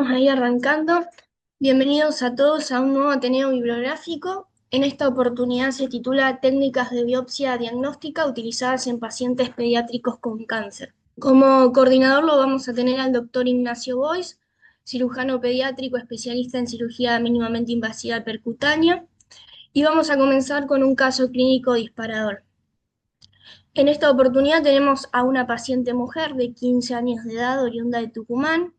Vamos a ir arrancando. Bienvenidos a todos a un nuevo Ateneo Bibliográfico. En esta oportunidad se titula Técnicas de biopsia diagnóstica utilizadas en pacientes pediátricos con cáncer. Como coordinador lo vamos a tener al doctor Ignacio Bois, cirujano pediátrico especialista en cirugía mínimamente invasiva percutánea, y vamos a comenzar con un caso clínico disparador. En esta oportunidad tenemos a una paciente mujer de 15 años de edad oriunda de Tucumán,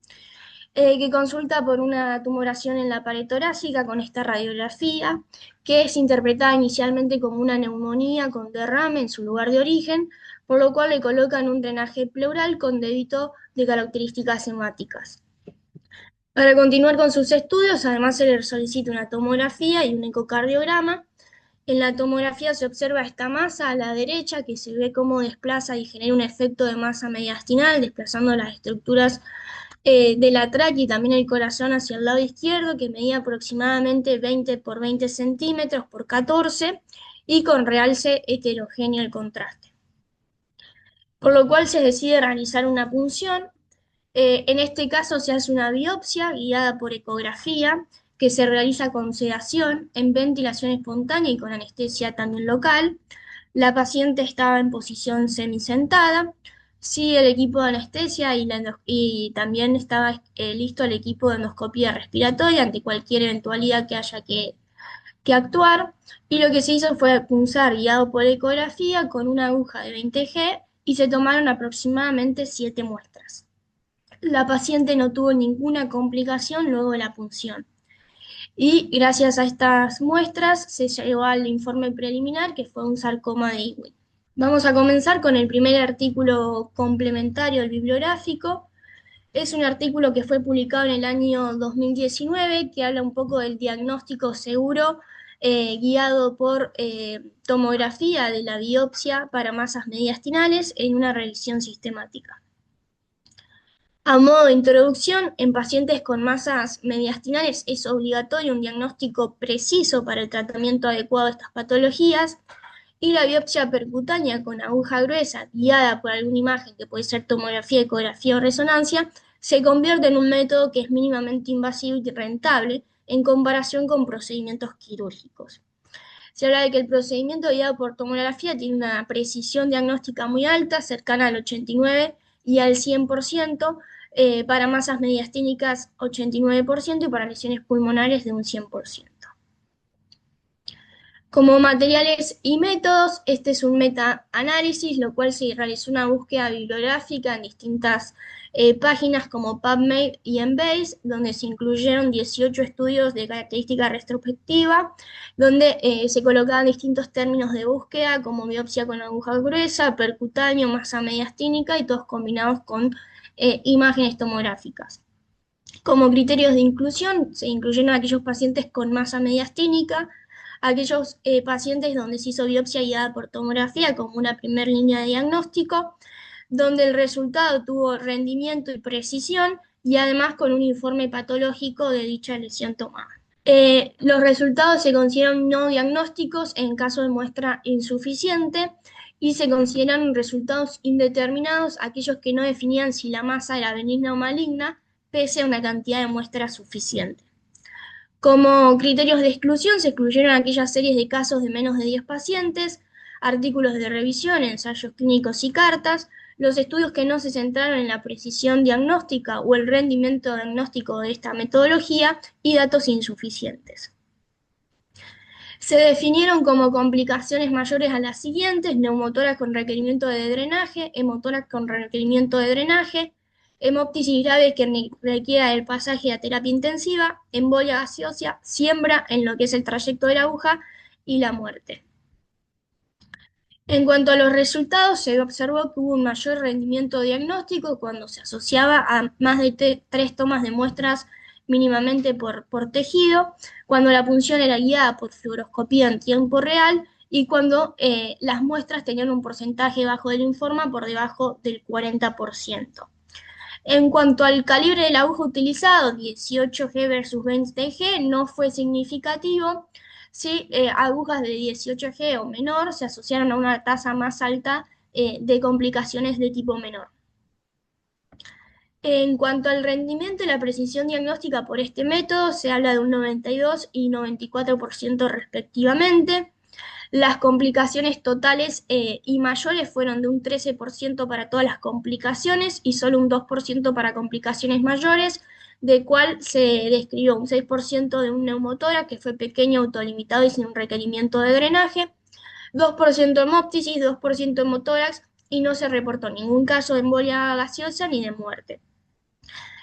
que consulta por una tumoración en la pared torácica con esta radiografía, que es interpretada inicialmente como una neumonía con derrame en su lugar de origen, por lo cual le colocan un drenaje pleural con débito de características hemáticas. Para continuar con sus estudios, además se le solicita una tomografía y un ecocardiograma. En la tomografía se observa esta masa a la derecha que se ve cómo desplaza y genera un efecto de masa mediastinal, desplazando las estructuras de la tráquea y también el corazón hacia el lado izquierdo, que medía aproximadamente 20 por 20 centímetros por 14 y con realce heterogéneo el contraste. Por lo cual se decide realizar una punción. En este caso se hace una biopsia guiada por ecografía que se realiza con sedación en ventilación espontánea y con anestesia también local. La paciente estaba en posición semisentada. Sí, el equipo de anestesia y también estaba listo el equipo de endoscopía respiratoria ante cualquier eventualidad que haya que actuar. Y lo que se hizo fue punzar guiado por ecografía con una aguja de 20G y se tomaron aproximadamente 7 muestras. La paciente no tuvo ninguna complicación luego de la punción. Y gracias a estas muestras se llegó al informe preliminar que fue un sarcoma de Ewing. Vamos a comenzar con el primer artículo complementario del bibliográfico. Es un artículo que fue publicado en el año 2019 que habla un poco del diagnóstico seguro guiado por tomografía de la biopsia para masas mediastinales en una revisión sistemática. A modo de introducción, en pacientes con masas mediastinales es obligatorio un diagnóstico preciso para el tratamiento adecuado de estas patologías y la biopsia percutánea con aguja gruesa guiada por alguna imagen que puede ser tomografía, ecografía o resonancia se convierte en un método que es mínimamente invasivo y rentable en comparación con procedimientos quirúrgicos. Se habla de que el procedimiento guiado por tomografía tiene una precisión diagnóstica muy alta, cercana al 89 y al 100%, para masas mediastínicas 89% y para lesiones pulmonares de un 100%. Como materiales y métodos, este es un meta-análisis, lo cual se realizó una búsqueda bibliográfica en distintas páginas como PubMed y Embase, donde se incluyeron 18 estudios de característica retrospectiva, donde se colocaban distintos términos de búsqueda como biopsia con aguja gruesa, percutáneo, masa mediastínica y todos combinados con imágenes tomográficas. Como criterios de inclusión, se incluyeron aquellos pacientes con masa mediastínica, aquellos pacientes donde se hizo biopsia guiada por tomografía como una primera línea de diagnóstico, donde el resultado tuvo rendimiento y precisión y además con un informe patológico de dicha lesión tomada. Los resultados se consideran no diagnósticos en caso de muestra insuficiente y se consideran resultados indeterminados aquellos que no definían si la masa era benigna o maligna, pese a una cantidad de muestras suficiente. Como criterios de exclusión se excluyeron aquellas series de casos de menos de 10 pacientes, artículos de revisión, ensayos clínicos y cartas, los estudios que no se centraron en la precisión diagnóstica o el rendimiento diagnóstico de esta metodología y datos insuficientes. Se definieron como complicaciones mayores a las siguientes: neumotórax con requerimiento de drenaje, hemotórax con requerimiento de drenaje, hemoptisis grave que requiera el pasaje a terapia intensiva, embolia gaseosa, siembra en lo que es el trayecto de la aguja y la muerte. En cuanto a los resultados, se observó que hubo un mayor rendimiento diagnóstico cuando se asociaba a más de 3 tomas de muestras mínimamente por tejido, cuando la punción era guiada por fluoroscopía en tiempo real y cuando las muestras tenían un porcentaje bajo de linfoma por debajo del 40%. En cuanto al calibre de la aguja utilizado, 18G versus 20G, no fue significativo. Sí, agujas de 18G o menor se asociaron a una tasa más alta de complicaciones de tipo menor. En cuanto al rendimiento y la precisión diagnóstica por este método, se habla de un 92 y 94% respectivamente. Las complicaciones totales y mayores fueron de un 13% para todas las complicaciones y solo un 2% para complicaciones mayores, de cual se describió un 6% de un neumotórax que fue pequeño, autolimitado y sin un requerimiento de drenaje, 2% hemóptisis, 2% hemotórax y no se reportó ningún caso de embolia gaseosa ni de muerte.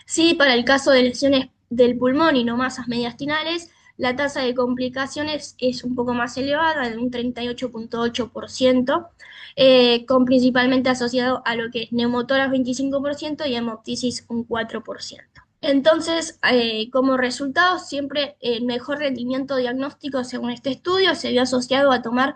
Sí, para el caso de lesiones del pulmón y no masas mediastinales, la tasa de complicaciones es un poco más elevada, de un 38,8%, con principalmente asociado a lo que es neumotórax 25% y hemoptisis un 4%. Entonces, como resultado, siempre el mejor rendimiento diagnóstico según este estudio se vio asociado a tomar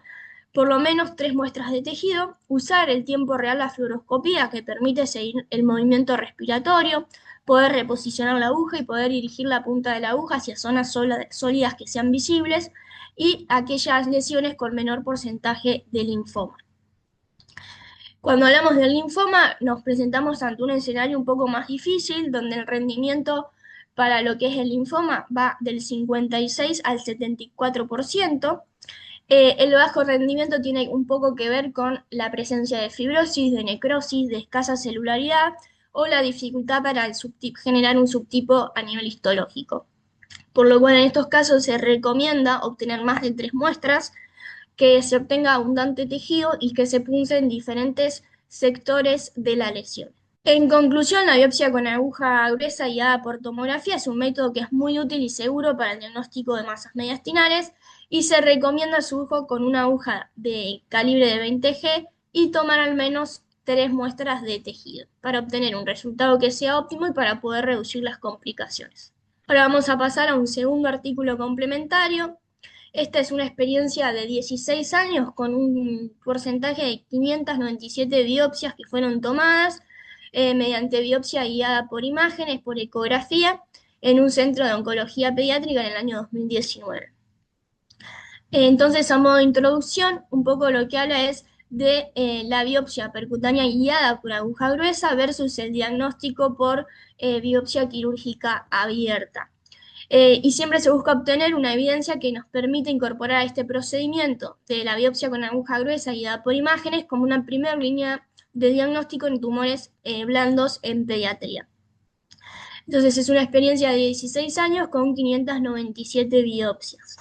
por lo menos 3 muestras de tejido, usar el tiempo real la fluoroscopía que permite seguir el movimiento respiratorio, poder reposicionar la aguja y poder dirigir la punta de la aguja hacia zonas sólidas que sean visibles y aquellas lesiones con menor porcentaje de linfoma. Cuando hablamos del linfoma, nos presentamos ante un escenario un poco más difícil, donde el rendimiento para lo que es el linfoma va del 56 al 74%. El bajo rendimiento tiene un poco que ver con la presencia de fibrosis, de necrosis, de escasa celularidad o la dificultad para generar un subtipo a nivel histológico. Por lo cual en estos casos se recomienda obtener más de 3 muestras, que se obtenga abundante tejido y que se punzen diferentes sectores de la lesión. En conclusión, la biopsia con aguja gruesa guiada por tomografía es un método que es muy útil y seguro para el diagnóstico de masas mediastinales y se recomienda su uso con una aguja de calibre de 20G y tomar al menos 3 muestras de tejido para obtener un resultado que sea óptimo y para poder reducir las complicaciones. Ahora vamos a pasar a un segundo artículo complementario. Esta es una experiencia de 16 años con un porcentaje de 597 biopsias que fueron tomadas mediante biopsia guiada por imágenes, por ecografía, en un centro de oncología pediátrica en el año 2019. Entonces, a modo de introducción, un poco lo que habla es de la biopsia percutánea guiada por aguja gruesa versus el diagnóstico por biopsia quirúrgica abierta. Y siempre se busca obtener una evidencia que nos permita incorporar a este procedimiento de la biopsia con aguja gruesa guiada por imágenes como una primera línea de diagnóstico en tumores blandos en pediatría. Entonces es una experiencia de 16 años con 597 biopsias.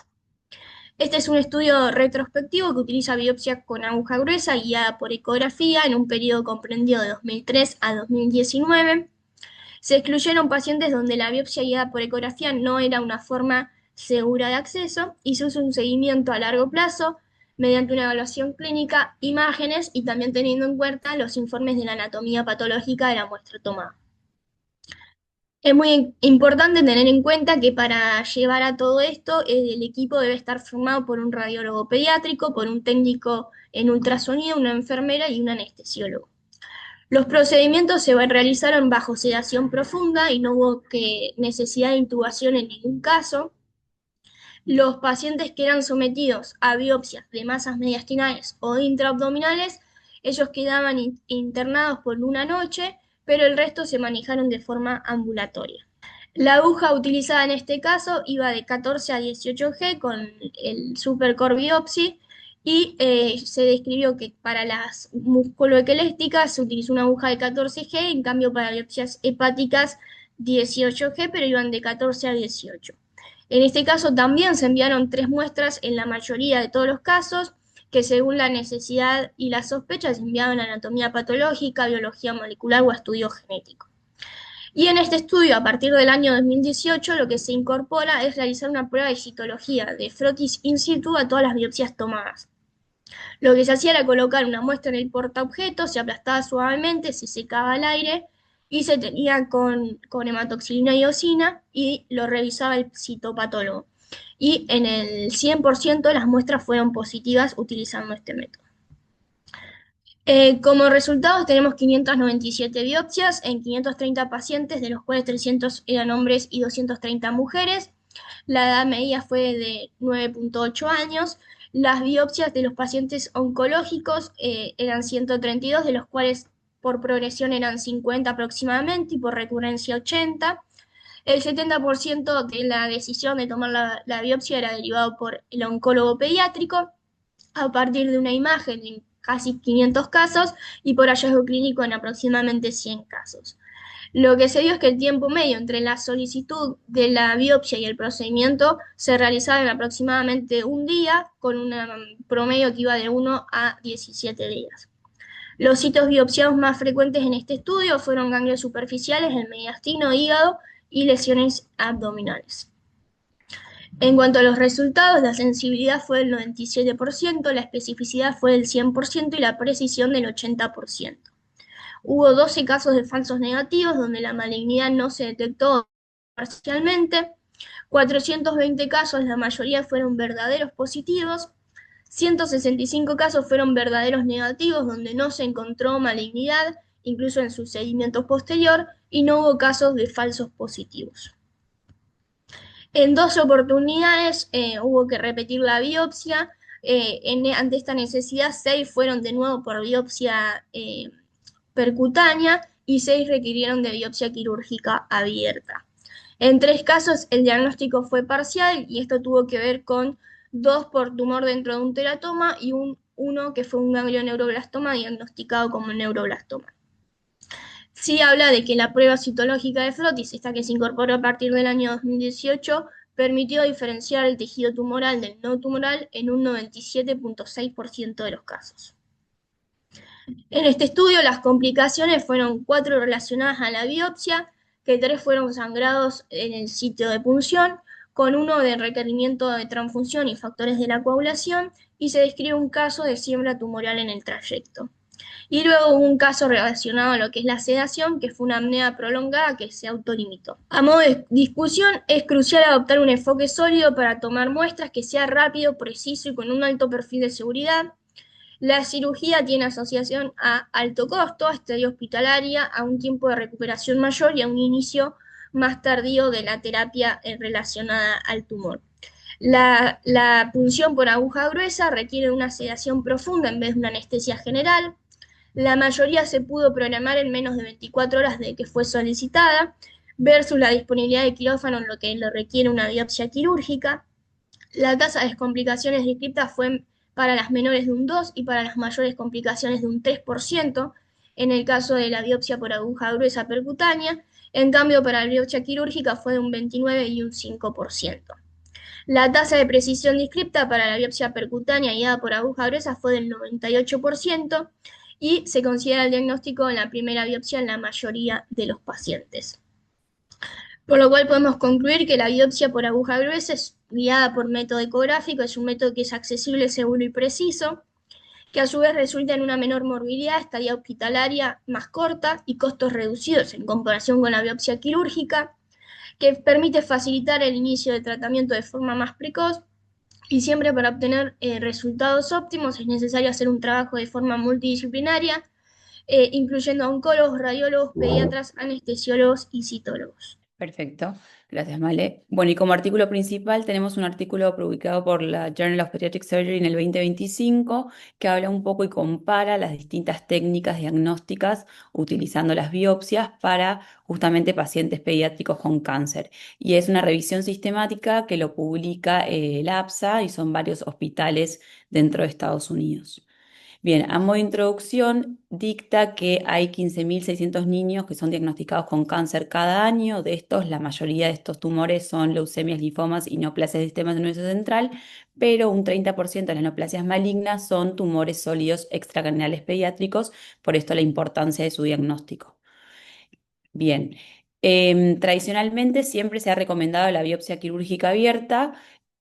Este es un estudio retrospectivo que utiliza biopsia con aguja gruesa guiada por ecografía en un periodo comprendido de 2003 a 2019. Se excluyeron pacientes donde la biopsia guiada por ecografía no era una forma segura de acceso y se usa un seguimiento a largo plazo mediante una evaluación clínica, imágenes y también teniendo en cuenta los informes de la anatomía patológica de la muestra tomada. Es muy importante tener en cuenta que para llevar a todo esto, el equipo debe estar formado por un radiólogo pediátrico, por un técnico en ultrasonido, una enfermera y un anestesiólogo. Los procedimientos se realizaron bajo sedación profunda y no hubo necesidad de intubación en ningún caso. Los pacientes que eran sometidos a biopsias de masas mediastinales o intraabdominales, ellos quedaban internados por una noche, pero el resto se manejaron de forma ambulatoria. La aguja utilizada en este caso iba de 14 a 18G con el Supercore Biopsy y se describió que para las musculoesqueléticas se utilizó una aguja de 14G, en cambio para biopsias hepáticas 18G, pero iban de 14 a 18. En este caso también se enviaron 3 muestras en la mayoría de todos los casos, que según la necesidad y la sospecha se enviaban anatomía patológica, biología molecular o estudio genético. Y en este estudio, a partir del año 2018, lo que se incorpora es realizar una prueba de citología de frotis in situ a todas las biopsias tomadas. Lo que se hacía era colocar una muestra en el portaobjetos, se aplastaba suavemente, se secaba al aire y se tenía con hematoxilina y eosina y lo revisaba el citopatólogo. Y en el 100% las muestras fueron positivas utilizando este método. Como resultados tenemos 597 biopsias en 530 pacientes, de los cuales 300 eran hombres y 230 mujeres. La edad media fue de 9,8 años. Las biopsias de los pacientes oncológicos eran 132, de los cuales por progresión eran 50 aproximadamente y por recurrencia 80. El 70% de la decisión de tomar la biopsia era derivado por el oncólogo pediátrico a partir de una imagen en casi 500 casos y por hallazgo clínico en aproximadamente 100 casos. Lo que se vio es que el tiempo medio entre la solicitud de la biopsia y el procedimiento se realizaba en aproximadamente un día, con un promedio que iba de 1 a 17 días. Los sitios biopsiados más frecuentes en este estudio fueron ganglios superficiales, el mediastino, hígado y lesiones abdominales. En cuanto a los resultados, la sensibilidad fue del 97%, la especificidad fue del 100% y la precisión del 80%. Hubo 12 casos de falsos negativos donde la malignidad no se detectó parcialmente, 420 casos, la mayoría fueron verdaderos positivos, 165 casos fueron verdaderos negativos donde no se encontró malignidad, incluso en su seguimiento posterior, y no hubo casos de falsos positivos. En 2 oportunidades hubo que repetir la biopsia. Ante esta necesidad, 6 fueron de nuevo por biopsia percutánea y 6 requirieron de biopsia quirúrgica abierta. En 3 casos el diagnóstico fue parcial y esto tuvo que ver con 2 por tumor dentro de un teratoma y uno que fue un ganglioneuroblastoma diagnosticado como neuroblastoma. Sí habla de que la prueba citológica de Frotis, esta que se incorporó a partir del año 2018, permitió diferenciar el tejido tumoral del no tumoral en un 97.6% de los casos. En este estudio las complicaciones fueron 4 relacionadas a la biopsia, que 3 fueron sangrados en el sitio de punción, con 1 de requerimiento de transfusión y factores de la coagulación, y se describe un caso de siembra tumoral en el trayecto. Y luego hubo un caso relacionado a lo que es la sedación, que fue una apnea prolongada que se autolimitó. A modo de discusión, es crucial adoptar un enfoque sólido para tomar muestras que sea rápido, preciso y con un alto perfil de seguridad. La cirugía tiene asociación a alto costo, a estadia hospitalaria, a un tiempo de recuperación mayor y a un inicio más tardío de la terapia relacionada al tumor. La punción por aguja gruesa requiere una sedación profunda en vez de una anestesia general. La mayoría se pudo programar en menos de 24 horas de que fue solicitada, versus la disponibilidad de quirófano en lo que le requiere una biopsia quirúrgica. La tasa de complicaciones descritas fue para las menores de un 2 y para las mayores complicaciones de un 3%, en el caso de la biopsia por aguja gruesa percutánea. En cambio, para la biopsia quirúrgica fue de un 29 y un 5%. La tasa de precisión descripta para la biopsia percutánea guiada por aguja gruesa fue del 98% y se considera el diagnóstico en la primera biopsia en la mayoría de los pacientes. Por lo cual podemos concluir que la biopsia por aguja gruesa es guiada por método ecográfico, es un método que es accesible, seguro y preciso, que a su vez resulta en una menor morbilidad, estadía hospitalaria más corta y costos reducidos en comparación con la biopsia quirúrgica, que permite facilitar el inicio de tratamiento de forma más precoz y siempre para obtener resultados óptimos es necesario hacer un trabajo de forma multidisciplinaria, incluyendo a oncólogos, radiólogos, pediatras, anestesiólogos y citólogos. Perfecto, gracias, Male. Bueno, y como artículo principal tenemos un artículo publicado por la Journal of Pediatric Surgery en el 2025 que habla un poco y compara las distintas técnicas diagnósticas utilizando las biopsias para justamente pacientes pediátricos con cáncer. Y es una revisión sistemática que lo publica el APSA y son varios hospitales dentro de Estados Unidos. Bien, a modo de introducción, dicta que hay 15.600 niños que son diagnosticados con cáncer cada año. De estos, la mayoría de estos tumores son leucemias, linfomas y neoplasias del sistema nervioso central, pero un 30% de las neoplasias malignas son tumores sólidos extracraniales pediátricos, por esto la importancia de su diagnóstico. Bien, tradicionalmente siempre se ha recomendado la biopsia quirúrgica abierta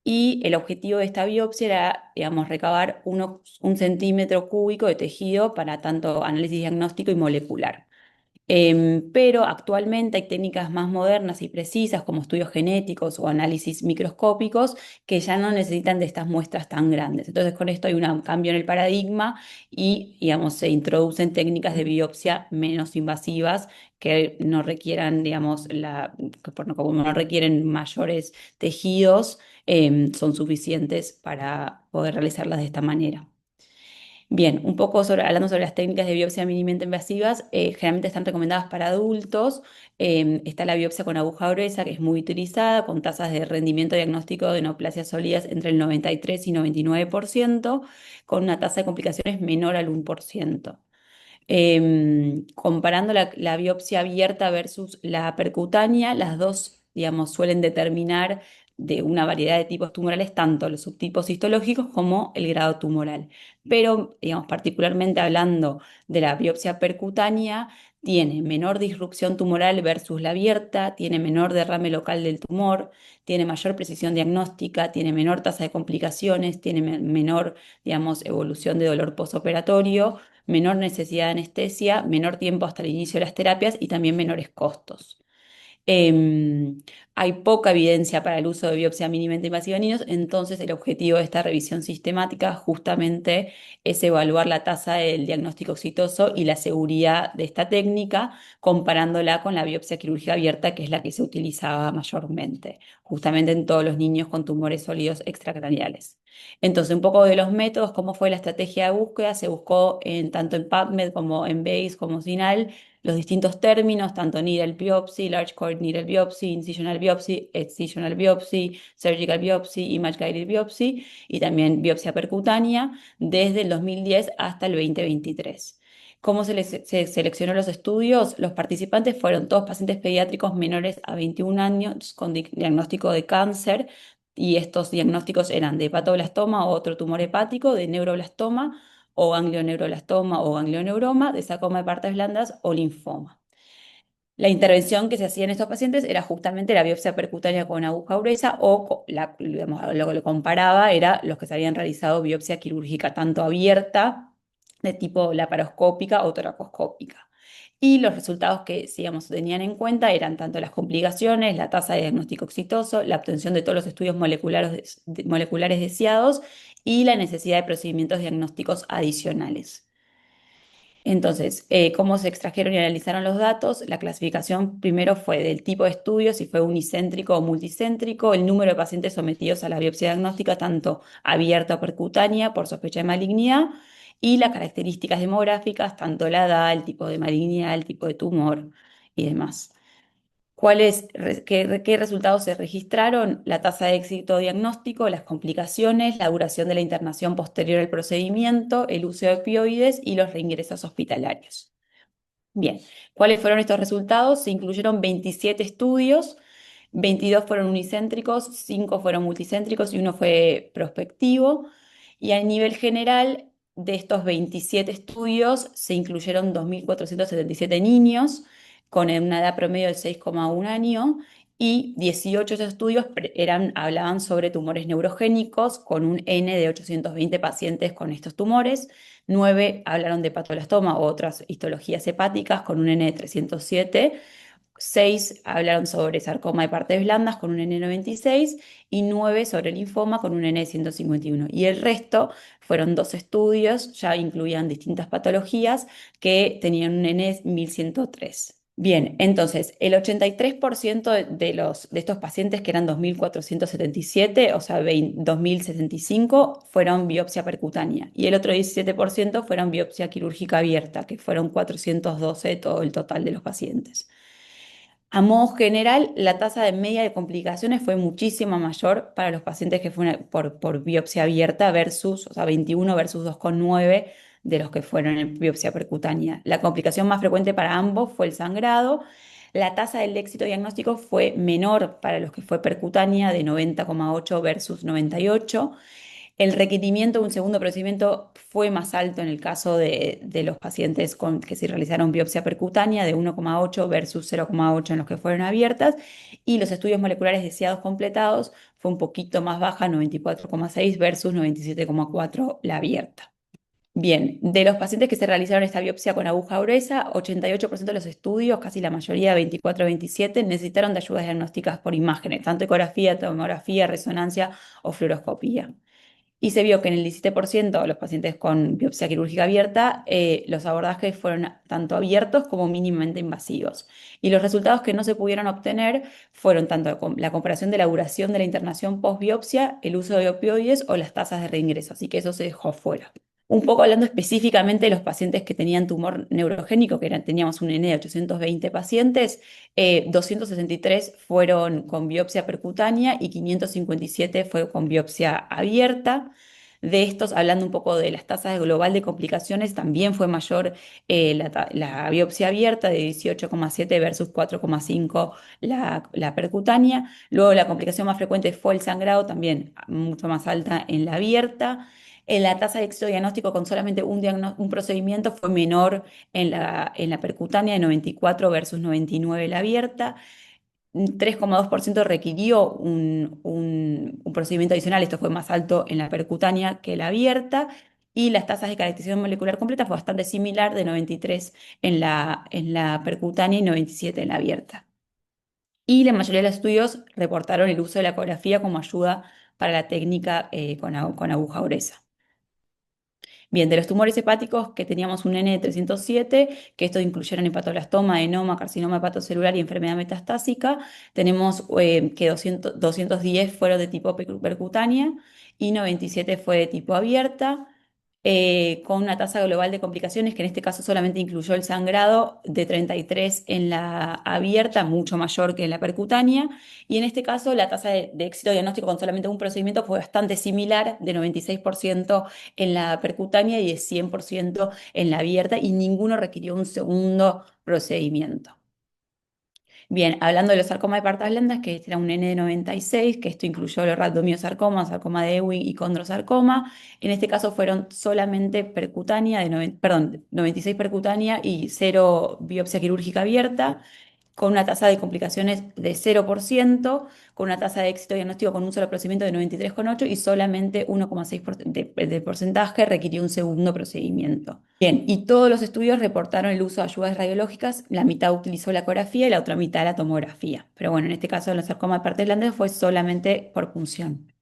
y el objetivo de esta biopsia era, digamos, recabar un centímetro cúbico de tejido para tanto análisis diagnóstico y molecular. Pero actualmente hay técnicas más modernas y precisas como estudios genéticos o análisis microscópicos que ya no necesitan de estas muestras tan grandes. Entonces con esto hay un cambio en el paradigma y digamos, se introducen técnicas de biopsia menos invasivas que no requieran, digamos, como no requieren mayores tejidos, son suficientes para poder realizarlas de esta manera. Bien, un poco hablando sobre las técnicas de biopsia mínimamente invasivas, generalmente están recomendadas para adultos. Está la biopsia con aguja gruesa, que es muy utilizada, con tasas de rendimiento diagnóstico de neoplasias sólidas entre el 93 y 99%, con una tasa de complicaciones menor al 1%. Comparando la biopsia abierta versus la percutánea, las dos, digamos, suelen determinar de una variedad de tipos tumorales, tanto los subtipos histológicos como el grado tumoral. Pero, digamos, particularmente hablando de la biopsia percutánea, tiene menor disrupción tumoral versus la abierta, tiene menor derrame local del tumor, tiene mayor precisión diagnóstica, tiene menor tasa de complicaciones, tiene menor, digamos, evolución de dolor posoperatorio, menor necesidad de anestesia, menor tiempo hasta el inicio de las terapias y también menores costos. Em, Hay poca evidencia para el uso de biopsia mínimamente invasiva en niños, entonces el objetivo de esta revisión sistemática justamente es evaluar la tasa del diagnóstico exitoso y la seguridad de esta técnica, comparándola con la biopsia quirúrgica abierta, que es la que se utilizaba mayormente, justamente en todos los niños con tumores sólidos extracraneales. Entonces, un poco de los métodos, cómo fue la estrategia de búsqueda, se buscó tanto en PubMed como en Bayes como CINAHL los distintos términos, tanto needle biopsy, large core needle biopsy, incisional biopsy, excisional biopsy, surgical biopsy, image guided biopsy y también biopsia percutánea desde el 2010 hasta el 2023. ¿Cómo se seleccionó los estudios? Los participantes fueron todos pacientes pediátricos menores a 21 años con diagnóstico de cáncer y estos diagnósticos eran de hepatoblastoma o otro tumor hepático, de neuroblastoma o ganglioneuroblastoma o ganglioneuroma, de sarcoma de partes blandas o linfoma. La intervención que se hacía en estos pacientes era justamente la biopsia percutánea con aguja gruesa o digamos, lo que lo comparaba era los que se habían realizado biopsia quirúrgica tanto abierta de tipo laparoscópica o toracoscópica. Y los resultados que, digamos, tenían en cuenta eran tanto las complicaciones, la tasa de diagnóstico exitoso, la obtención de todos los estudios moleculares deseados y la necesidad de procedimientos diagnósticos adicionales. Entonces, ¿cómo se extrajeron y analizaron los datos? La clasificación primero fue del tipo de estudio, si fue unicéntrico o multicéntrico, el número de pacientes sometidos a la biopsia diagnóstica, tanto abierta o percutánea por sospecha de malignidad, y las características demográficas, tanto la edad, el tipo de malignidad, el tipo de tumor y demás. ¿Qué resultados se registraron? La tasa de éxito diagnóstico, las complicaciones, la duración de la internación posterior al procedimiento, el uso de opioides y los reingresos hospitalarios. Bien, ¿cuáles fueron estos resultados? Se incluyeron 27 estudios, 22 fueron unicéntricos, 5 fueron multicéntricos y uno fue prospectivo. Y a nivel general, de estos 27 estudios, se incluyeron 2.477 niños con una edad promedio de 6,1 años y 18 de esos estudios hablaban sobre tumores neurogénicos con un N de 820 pacientes con estos tumores. 9 hablaron de patoblastoma u otras histologías hepáticas con un N de 307. 6 hablaron sobre sarcoma de partes blandas con un N96 y 9 sobre linfoma con un N151. Y el resto fueron dos estudios, ya incluían distintas patologías que tenían un N1103. Bien, entonces el 83% de estos pacientes, que eran 2.477, o sea, 2.065, fueron biopsia percutánea y el otro 17% fueron biopsia quirúrgica abierta, que fueron 412 todo el total de los pacientes. A modo general, la tasa de media de complicaciones fue muchísimo mayor para los pacientes que fueron por biopsia abierta versus, o sea, 21 versus 2,9 de los que fueron en biopsia percutánea. La complicación más frecuente para ambos fue el sangrado. La tasa del éxito diagnóstico fue menor para los que fue percutánea, de 90,8 versus 98. El requerimiento de un segundo procedimiento fue más alto en el caso de los pacientes que se realizaron biopsia percutánea, de 1,8 versus 0,8 en los que fueron abiertas, y los estudios moleculares deseados completados fue un poquito más baja, 94,6 versus 97,4 la abierta. Bien, de los pacientes que se realizaron esta biopsia con aguja gruesa, 88% de los estudios, casi la mayoría, 24-27, necesitaron de ayudas diagnósticas por imágenes, tanto ecografía, tomografía, resonancia o fluoroscopía. Y se vio que en el 17% de los pacientes con biopsia quirúrgica abierta, los abordajes fueron tanto abiertos como mínimamente invasivos. Y los resultados que no se pudieron obtener fueron tanto la comparación de la duración de la internación post-biopsia, el uso de opioides o las tasas de reingreso. Así que eso se dejó fuera. Un poco hablando específicamente de los pacientes que tenían tumor neurogénico, teníamos un N de 820 pacientes, 263 fueron con biopsia percutánea y 557 fue con biopsia abierta. De estos, hablando un poco de las tasas global de complicaciones, también fue mayor la biopsia abierta de 18,7 versus 4,5 la percutánea. Luego la complicación más frecuente fue el sangrado, también mucho más alta en la abierta. La tasa de éxito diagnóstico con solamente un procedimiento fue menor en la percutánea, de 94 versus 99 la abierta. 3,2% requirió un procedimiento adicional, esto fue más alto en la percutánea que la abierta, y las tasas de caracterización molecular completa fue bastante similar, de 93 en la percutánea y 97 en la abierta. Y la mayoría de los estudios reportaron el uso de la ecografía como ayuda para la técnica con aguja gruesa. Bien, de los tumores hepáticos que teníamos un N de 307, que estos incluyeron hepatoblastoma, adenoma, carcinoma hepatocelular y enfermedad metastásica, tenemos que 210 fueron de tipo percutánea y 97 fue de tipo abierta, con una tasa global de complicaciones que en este caso solamente incluyó el sangrado de 33 en la abierta, mucho mayor que en la percutánea, y en este caso la tasa de éxito diagnóstico con solamente un procedimiento fue bastante similar, de 96% en la percutánea y de 100% en la abierta, y ninguno requirió un segundo procedimiento. Bien, hablando de los sarcomas de partes blandas, que este era un N de 96, que esto incluyó los rhabdomiosarcoma, sarcoma de Ewing y condrosarcoma. En este caso fueron solamente percutánea, perdón, 96 percutánea y 0 biopsia quirúrgica abierta, con una tasa de complicaciones de 0%, con una tasa de éxito diagnóstico con un solo procedimiento de 93,8 y solamente 1,6% de porcentaje requirió un segundo procedimiento. Bien, y todos los estudios reportaron el uso de ayudas radiológicas, la mitad utilizó la ecografía y la otra mitad la tomografía. Pero bueno, en este caso el sarcoma de partes blandas fue solamente por punción.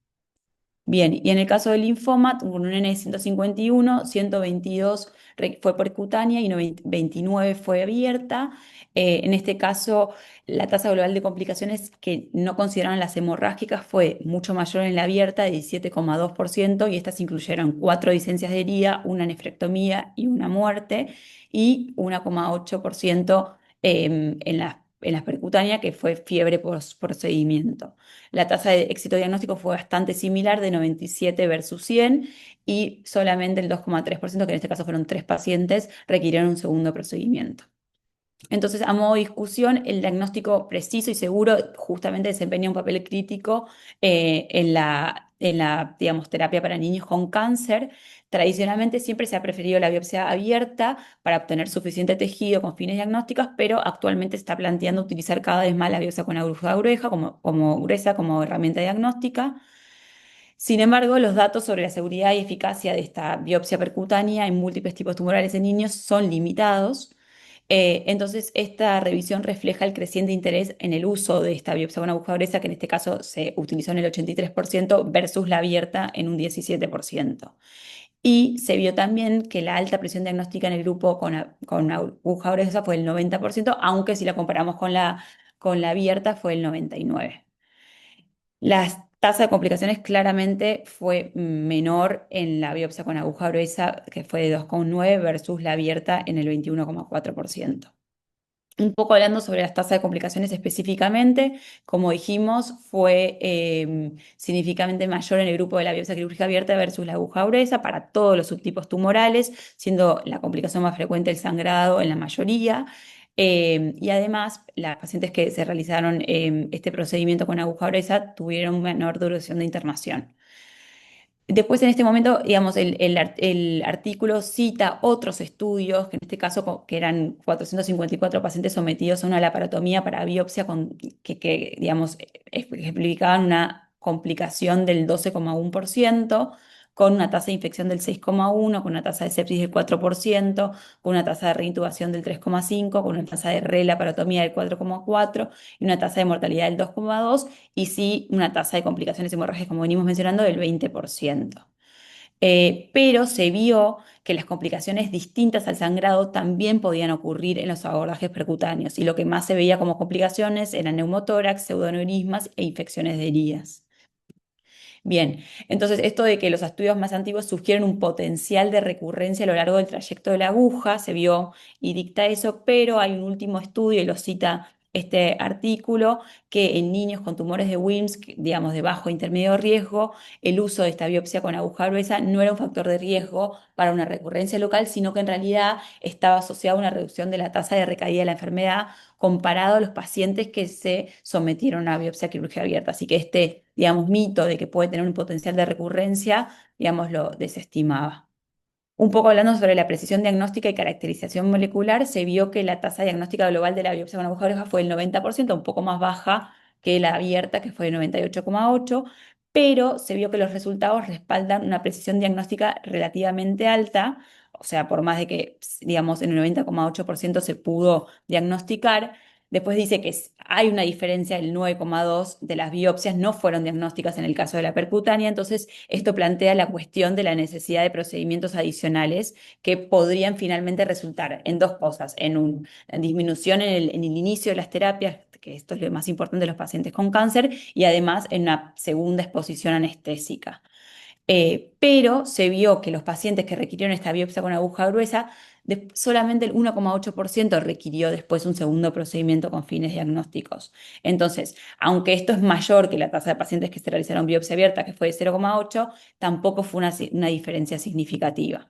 Bien, y en el caso del linfoma, con un N de 151, 122 fue percutánea y 29 fue abierta. En este caso, la tasa global de complicaciones que no consideraron las hemorrágicas fue mucho mayor en la abierta, de 17,2%, y estas incluyeron 4 licencias de herida, una nefrectomía y una muerte, y 1,8% en las percutáneas, que fue fiebre por procedimiento. La tasa de éxito diagnóstico fue bastante similar, de 97 versus 100, y solamente el 2,3%, que en este caso fueron 3 pacientes, requirieron un segundo procedimiento. Entonces, a modo de discusión, el diagnóstico preciso y seguro justamente desempeña un papel crítico en la, digamos, terapia para niños con cáncer. Tradicionalmente siempre se ha preferido la biopsia abierta para obtener suficiente tejido con fines diagnósticos, pero actualmente se está planteando utilizar cada vez más la biopsia con aguja gruesa como herramienta diagnóstica. Sin embargo, los datos sobre la seguridad y eficacia de esta biopsia percutánea en múltiples tipos tumorales en niños son limitados. Entonces, esta revisión refleja el creciente interés en el uso de esta biopsia con aguja gruesa, que en este caso se utilizó en el 83% versus la abierta en un 17%. Y se vio también que la alta presión diagnóstica en el grupo con aguja gruesa fue el 90%, aunque si la comparamos con la abierta fue el 99%. La tasa de complicaciones claramente fue menor en la biopsia con aguja gruesa, que fue de 2,9 versus la abierta en el 21,4%. Un poco hablando sobre las tasas de complicaciones específicamente, como dijimos, fue significativamente mayor en el grupo de la biopsia quirúrgica abierta versus la aguja gruesa para todos los subtipos tumorales, siendo la complicación más frecuente el sangrado en la mayoría. Y además, las pacientes que se realizaron este procedimiento con aguja gruesa tuvieron menor duración de internación. Después, en este momento, digamos, el artículo cita otros estudios, que en este caso que eran 454 pacientes sometidos a una laparotomía para biopsia, digamos, explicaban una complicación del 12,1%, con una tasa de infección del 6,1%, con una tasa de sepsis del 4%, con una tasa de reintubación del 3,5%, con una tasa de relaparotomía del 4,4% y una tasa de mortalidad del 2,2%, y sí una tasa de complicaciones hemorrágicas, como venimos mencionando, del 20%. Pero se vio que las complicaciones distintas al sangrado también podían ocurrir en los abordajes percutáneos, y lo que más se veía como complicaciones eran neumotórax, pseudoaneurismas e infecciones de heridas. Bien, entonces esto de que los estudios más antiguos sugieren un potencial de recurrencia a lo largo del trayecto de la aguja, se vio y dicta eso, pero hay un último estudio, y lo cita este artículo, que en niños con tumores de Wilms, digamos de bajo e intermedio riesgo, el uso de esta biopsia con aguja gruesa no era un factor de riesgo para una recurrencia local, sino que en realidad estaba asociado a una reducción de la tasa de recaída de la enfermedad comparado a los pacientes que se sometieron a biopsia quirúrgica abierta. Así que este, digamos, mito de que puede tener un potencial de recurrencia, digamos, lo desestimaba. Un poco hablando sobre la precisión diagnóstica y caracterización molecular, se vio que la tasa diagnóstica global de la biopsia con aguja oreja fue el 90%, un poco más baja que la abierta, que fue de 98,8%, pero se vio que los resultados respaldan una precisión diagnóstica relativamente alta, o sea, por más de que, digamos, en el 90,8% se pudo diagnosticar. Después dice que hay una diferencia, el 9,2% de las biopsias no fueron diagnósticas en el caso de la percutánea, entonces esto plantea la cuestión de la necesidad de procedimientos adicionales que podrían finalmente resultar en dos cosas, en una disminución en el inicio de las terapias, que esto es lo más importante de los pacientes con cáncer, y además en una segunda exposición anestésica. Pero se vio que los pacientes que requirieron esta biopsia con aguja gruesa, solamente el 1,8% requirió después un segundo procedimiento con fines diagnósticos. Entonces, aunque esto es mayor que la tasa de pacientes que se realizaron biopsia abierta, que fue de 0,8, tampoco fue una diferencia significativa.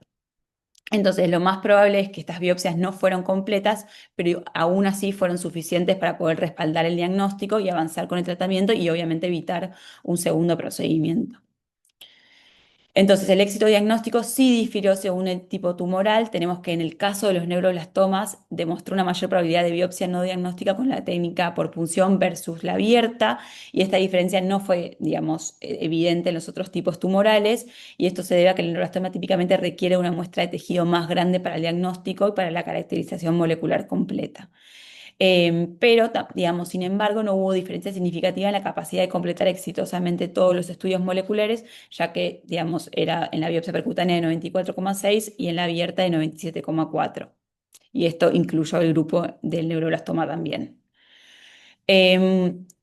Entonces, lo más probable es que estas biopsias no fueron completas, pero aún así fueron suficientes para poder respaldar el diagnóstico y avanzar con el tratamiento y obviamente evitar un segundo procedimiento. Entonces, el éxito diagnóstico sí difirió según el tipo tumoral. Tenemos que en el caso de los neuroblastomas demostró una mayor probabilidad de biopsia no diagnóstica con la técnica por punción versus la abierta, y esta diferencia no fue, digamos, evidente en los otros tipos tumorales, y esto se debe a que el neuroblastoma típicamente requiere una muestra de tejido más grande para el diagnóstico y para la caracterización molecular completa. Pero, digamos, sin embargo, no hubo diferencia significativa en la capacidad de completar exitosamente todos los estudios moleculares, ya que, digamos, era en la biopsia percutánea de 94,6 y en la abierta de 97,4. Y esto incluyó el grupo del neuroblastoma también.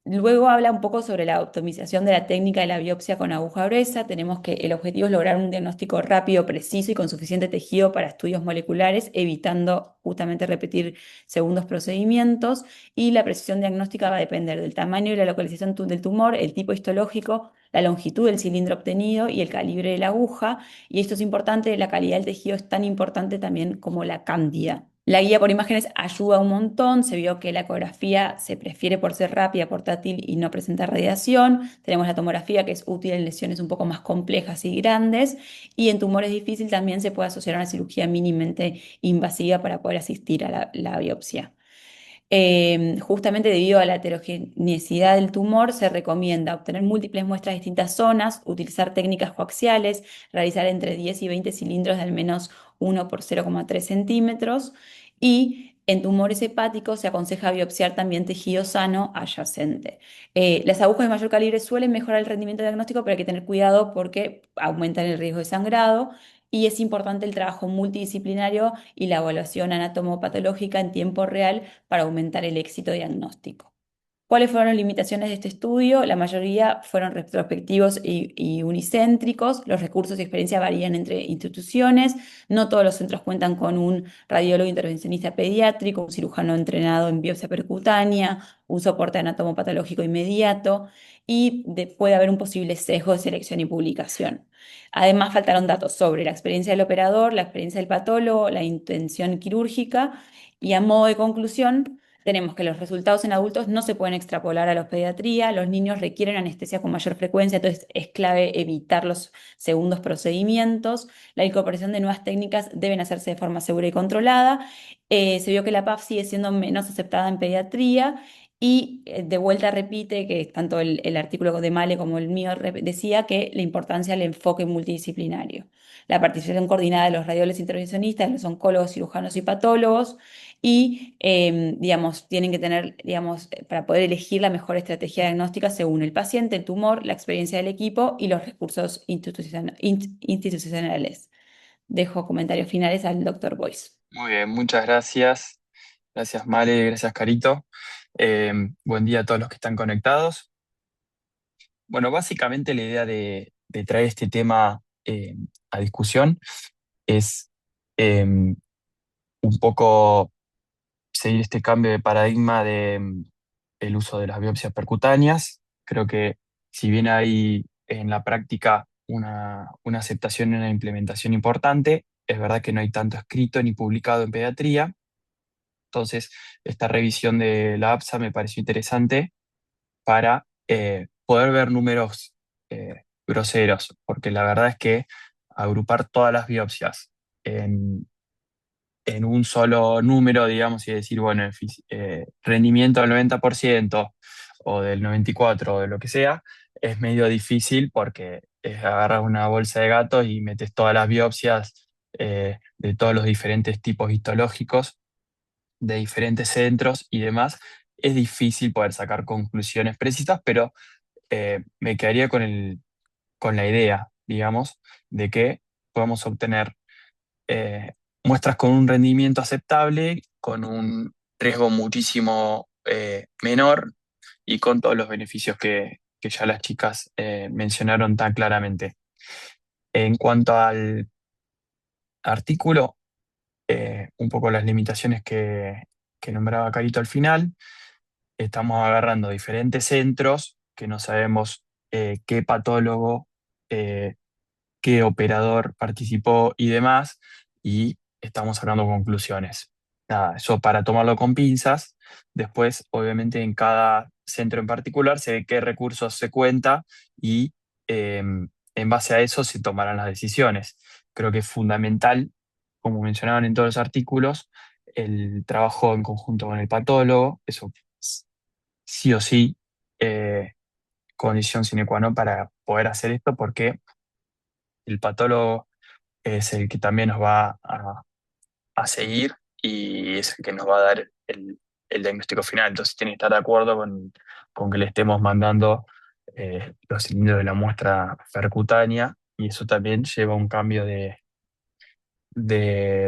Luego habla un poco sobre la optimización de la técnica de la biopsia con aguja gruesa. Tenemos que el objetivo es lograr un diagnóstico rápido, preciso y con suficiente tejido para estudios moleculares, evitando justamente repetir segundos procedimientos. Y la precisión diagnóstica va a depender del tamaño y la localización del tumor, el tipo histológico, la longitud del cilindro obtenido y el calibre de la aguja. Y esto es importante, la calidad del tejido es tan importante también como la cantidad. La guía por imágenes ayuda un montón. Se vio que la ecografía se prefiere por ser rápida, portátil y no presenta radiación. Tenemos la tomografía, que es útil en lesiones un poco más complejas y grandes. Y en tumores difíciles también se puede asociar a una cirugía mínimamente invasiva para poder asistir a la biopsia. Justamente debido a la heterogeneidad del tumor, se recomienda obtener múltiples muestras de distintas zonas, utilizar técnicas coaxiales, realizar entre 10 y 20 cilindros de al menos 1 por 0,3 centímetros, y en tumores hepáticos se aconseja biopsiar también tejido sano adyacente. Las agujas de mayor calibre suelen mejorar el rendimiento diagnóstico, pero hay que tener cuidado porque aumentan el riesgo de sangrado. Y es importante el trabajo multidisciplinario y la evaluación anatomopatológica en tiempo real para aumentar el éxito diagnóstico. ¿Cuáles fueron las limitaciones de este estudio? La mayoría fueron retrospectivos y unicéntricos. Los recursos y experiencia varían entre instituciones. No todos los centros cuentan con un radiólogo intervencionista pediátrico, un cirujano entrenado en biopsia percutánea, un soporte anatomopatológico inmediato, y puede haber un posible sesgo de selección y publicación. Además, faltaron datos sobre la experiencia del operador, la experiencia del patólogo, la intención quirúrgica, y a modo de conclusión, tenemos que los resultados en adultos no se pueden extrapolar a la pediatría. Los niños requieren anestesia con mayor frecuencia, entonces es clave evitar los segundos procedimientos. La incorporación de nuevas técnicas deben hacerse de forma segura y controlada. Se vio que la PAF sigue siendo menos aceptada en pediatría, y de vuelta repite que tanto el artículo de Male como el mío decía que la importancia del enfoque multidisciplinario, la participación coordinada de los radiólogos intervencionistas, los oncólogos, cirujanos y patólogos, y, digamos, tienen que tener, digamos, para poder elegir la mejor estrategia diagnóstica según el paciente, el tumor, la experiencia del equipo y los recursos institucionales. Dejo comentarios finales al doctor Boyce. Muy bien, muchas gracias. Gracias, Male, gracias, Carito. Buen día a todos los que están conectados. Bueno, básicamente la idea de traer este tema a discusión es eh, un poco seguir este cambio de paradigma de el uso de las biopsias percutáneas. Creo que si bien hay en la práctica una aceptación y una implementación importante, es verdad que no hay tanto escrito ni publicado en pediatría. Entonces, esta revisión de la APSA me pareció interesante para poder ver números groseros, porque la verdad es que agrupar todas las biopsias en un solo número, digamos, y decir, bueno, rendimiento del 90% o del 94% o de lo que sea, es medio difícil porque agarras una bolsa de gatos y metes todas las biopsias de todos los diferentes tipos histológicos de diferentes centros y demás. Es difícil poder sacar conclusiones precisas, pero me quedaría con la idea, digamos, de que podemos obtener muestras con un rendimiento aceptable, con un riesgo muchísimo menor y con todos los beneficios que ya las chicas mencionaron tan claramente. En cuanto al artículo, un poco las limitaciones que nombraba Carito al final, estamos agarrando diferentes centros que no sabemos qué patólogo eh, qué operador participó y demás, y estamos sacando conclusiones. Nada, eso para tomarlo con pinzas. Después, obviamente, en cada centro en particular se ve qué recursos se cuenta y en base a eso se tomarán las decisiones. Creo que es fundamental, como mencionaban en todos los artículos, el trabajo en conjunto con el patólogo, eso es sí o sí, condición sine qua non para poder hacer esto, porque el patólogo es el que también nos va a seguir y es el que nos va a dar el diagnóstico final. Entonces tiene que estar de acuerdo con que le estemos mandando los cilindros de la muestra percutánea y eso también lleva a un cambio de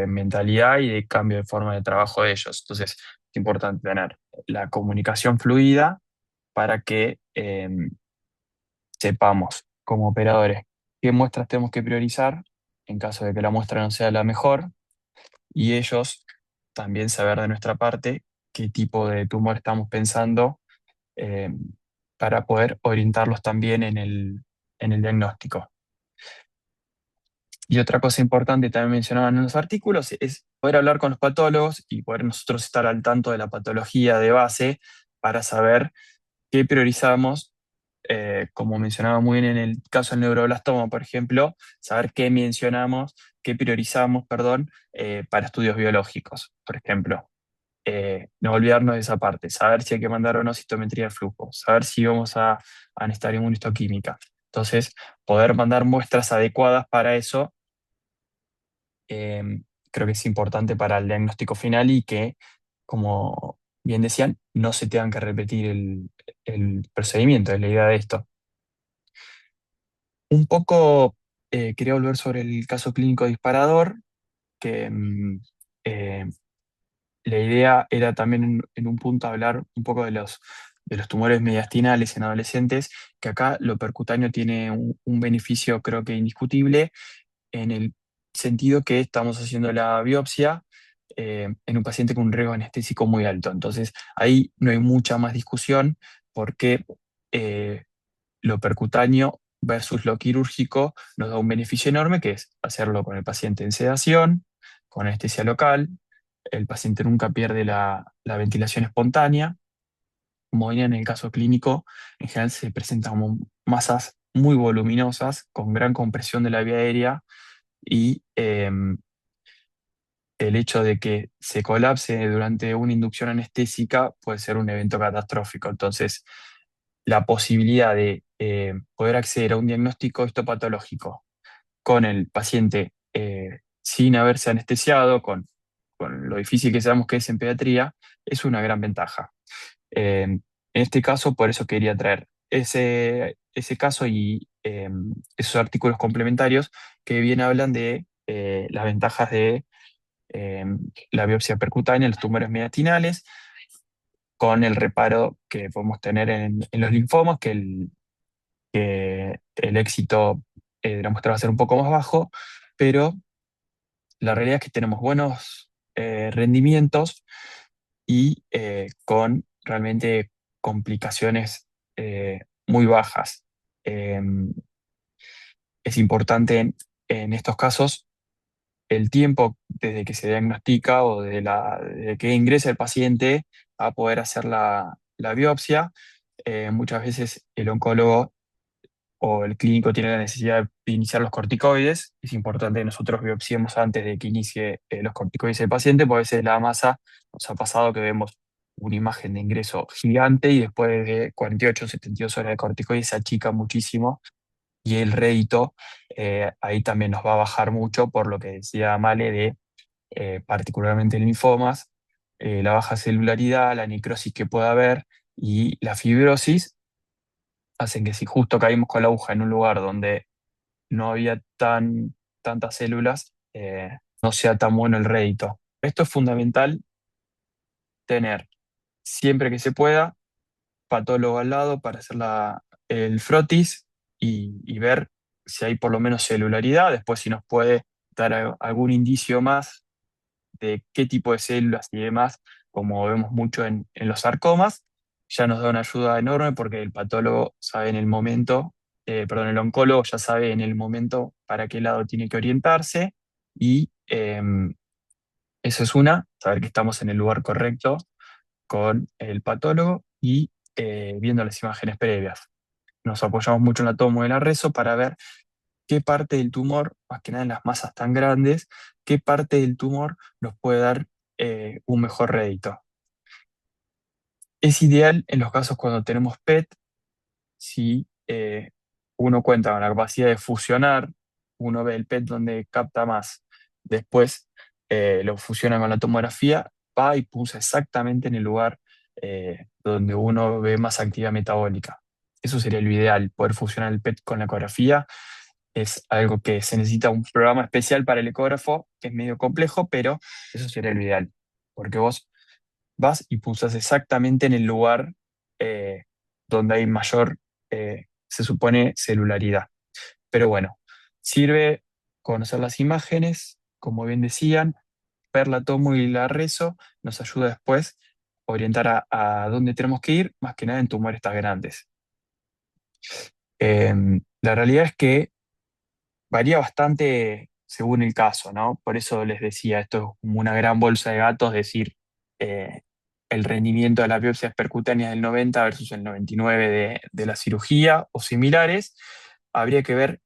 mentalidad y de cambio de forma de trabajo de ellos. Entonces es importante tener la comunicación fluida para que sepamos como operadores qué muestras tenemos que priorizar en caso de que la muestra no sea la mejor y ellos también saber de nuestra parte qué tipo de tumor estamos pensando eh, para poder orientarlos también en el diagnóstico. Y otra cosa importante también mencionaban en los artículos es poder hablar con los patólogos y poder nosotros estar al tanto de la patología de base para saber qué priorizamos, como mencionaba muy bien en el caso del neuroblastoma, por ejemplo, saber qué priorizamos, perdón, para estudios biológicos, por ejemplo. No olvidarnos de esa parte, saber si hay que mandar o no citometría de flujo, saber si vamos a necesitar inmunistoquímica. Entonces, poder mandar muestras adecuadas para eso, eh, creo que es importante para el diagnóstico final y que, como bien decían, no se tengan que repetir el procedimiento, es la idea de esto. Un poco quería volver sobre el caso clínico disparador, que eh, la idea era también en un punto hablar un poco de los tumores mediastinales en adolescentes, que acá lo percutáneo tiene un beneficio creo que indiscutible en el sentido que estamos haciendo la biopsia en un paciente con un riesgo anestésico muy alto. Entonces ahí no hay mucha más discusión porque eh, lo percutáneo versus lo quirúrgico nos da un beneficio enorme que es hacerlo con el paciente en sedación, con anestesia local, el paciente nunca pierde la ventilación espontánea. Como venía en el caso clínico, en general se presentan como masas muy voluminosas con gran compresión de la vía aérea y el hecho de que se colapse durante una inducción anestésica puede ser un evento catastrófico. Entonces, la posibilidad de poder acceder a un diagnóstico histopatológico con el paciente sin haberse anestesiado, con lo difícil que sabemos que es en pediatría, es una gran ventaja. En este caso, por eso quería traer ese caso y esos artículos complementarios que bien hablan de las ventajas de eh, la biopsia percutánea en los tumores mediastinales, con el reparo que podemos tener en los linfomas, que que el éxito de la muestra va a ser un poco más bajo, pero la realidad es que tenemos buenos rendimientos y con realmente complicaciones muy bajas. Em, es importante en estos casos el tiempo desde que se diagnostica o desde que ingresa el paciente a poder hacer la biopsia. Muchas veces el oncólogo o el clínico tiene la necesidad de iniciar los corticoides. Es importante que nosotros biopsiemos antes de que inicie los corticoides el paciente, porque a veces la masa nos ha pasado que vemos una imagen de ingreso gigante y después de 48 o 72 horas de corticoides se achica muchísimo y el rédito ahí también nos va a bajar mucho por lo que decía Male de particularmente en linfomas, la baja celularidad, la necrosis que pueda haber y la fibrosis hacen que si justo caímos con la aguja en un lugar donde no había tantas células, no sea tan bueno el rédito. Esto es fundamental tener siempre que se pueda patólogo al lado para hacer el frotis y ver si hay por lo menos celularidad. Después, si nos puede dar algún indicio más de qué tipo de células y demás, como vemos mucho en los sarcomas, ya nos da una ayuda enorme porque el patólogo sabe en el momento, perdón, el oncólogo ya sabe en el momento para qué lado tiene que orientarse y eso es una, saber que estamos en el lugar correcto con el patólogo y viendo las imágenes previas. Nos apoyamos mucho en la tomo y la rezo para ver qué parte del tumor, más que nada en las masas tan grandes, qué parte del tumor nos puede dar un mejor rédito. Es ideal en los casos cuando tenemos PET, si uno cuenta con la capacidad de fusionar, uno ve el PET donde capta más, después lo fusiona con la tomografía, va y pulsa exactamente en el lugar donde uno ve más actividad metabólica. Eso sería lo ideal, poder fusionar el PET con la ecografía. Es algo que se necesita un programa especial para el ecógrafo, que es medio complejo, pero eso sería lo ideal, porque vos vas y pulsas exactamente en el lugar donde hay mayor, se supone, celularidad. Pero bueno, sirve conocer las imágenes, como bien decían, ver la tomo y la rezo, nos ayuda después a orientar a dónde tenemos que ir, más que nada en tumores tan grandes. La realidad es que varía bastante según el caso, ¿no? Por eso les decía, esto es como una gran bolsa de gatos, es decir, eh, el rendimiento de las biopsias percutáneas del 90 versus el 99 de la cirugía o similares. Habría que ver